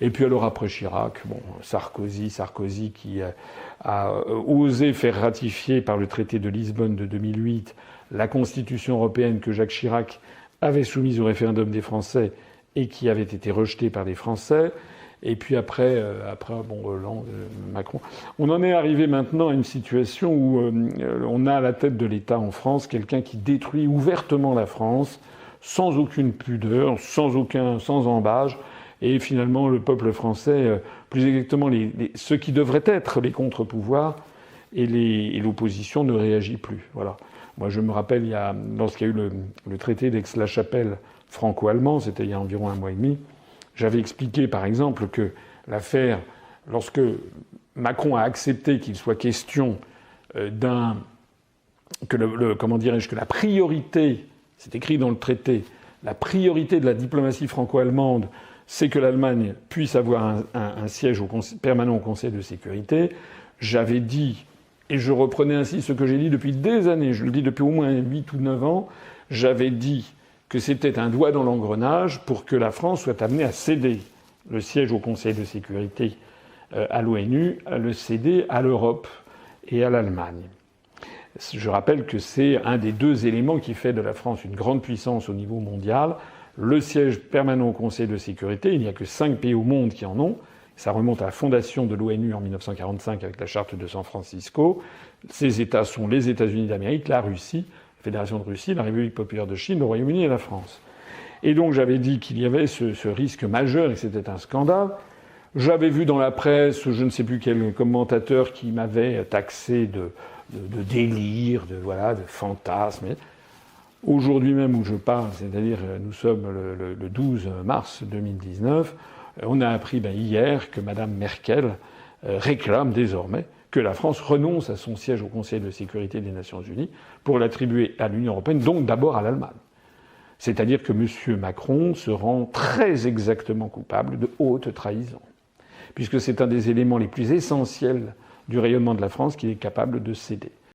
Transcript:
Et puis alors après Chirac, bon, Sarkozy qui a osé faire ratifier par le traité de Lisbonne de 2008 la Constitution européenne que Jacques Chirac avait soumise au référendum des Français et qui avait été rejetée par les Français. Et puis après bon, Hollande, Macron. On en est arrivé maintenant à une situation où on a à la tête de l'État en France quelqu'un qui détruit ouvertement la France, sans aucune pudeur, sans embâche. Et finalement, le peuple français, plus exactement ceux qui devraient être les contre-pouvoirs et l'opposition ne réagit plus. Voilà. Moi, je me rappelle, lorsqu'il y a eu le traité d'Aix-la-Chapelle franco-allemand, c'était il y a environ 1 mois et demi, j'avais expliqué, par exemple, que l'affaire, lorsque Macron a accepté qu'il soit question que la priorité, c'est écrit dans le traité, la priorité de la diplomatie franco-allemande, c'est que l'Allemagne puisse avoir un siège permanent au Conseil de sécurité. J'avais dit, et je reprenais ainsi ce que j'ai dit depuis des années, je le dis depuis au moins 8 ou 9 ans, j'avais dit que c'était un doigt dans l'engrenage pour que la France soit amenée à céder le siège au Conseil de sécurité à l'ONU, à le céder à l'Europe et à l'Allemagne. Je rappelle que c'est un des 2 éléments qui fait de la France une grande puissance au niveau mondial. Le siège permanent au Conseil de sécurité, il n'y a que 5 pays au monde qui en ont. Ça remonte à la fondation de l'ONU en 1945 avec la charte de San Francisco. Ces États sont les États-Unis d'Amérique, la Russie, la Fédération de Russie, la République populaire de Chine, le Royaume-Uni et la France. Et donc j'avais dit qu'il y avait ce risque majeur et que c'était un scandale. J'avais vu dans la presse, je ne sais plus quel commentateur qui m'avait taxé de délire, de fantasme. Aujourd'hui même où je parle, c'est-à-dire nous sommes le 12 mars 2019, on a appris hier que Mme Merkel réclame désormais que la France renonce à son siège au Conseil de sécurité des Nations Unies pour l'attribuer à l'Union européenne, donc d'abord à l'Allemagne. C'est-à-dire que M. Macron se rend très exactement coupable de haute trahison, puisque c'est un des éléments les plus essentiels du rayonnement de la France qu'il est capable de céder.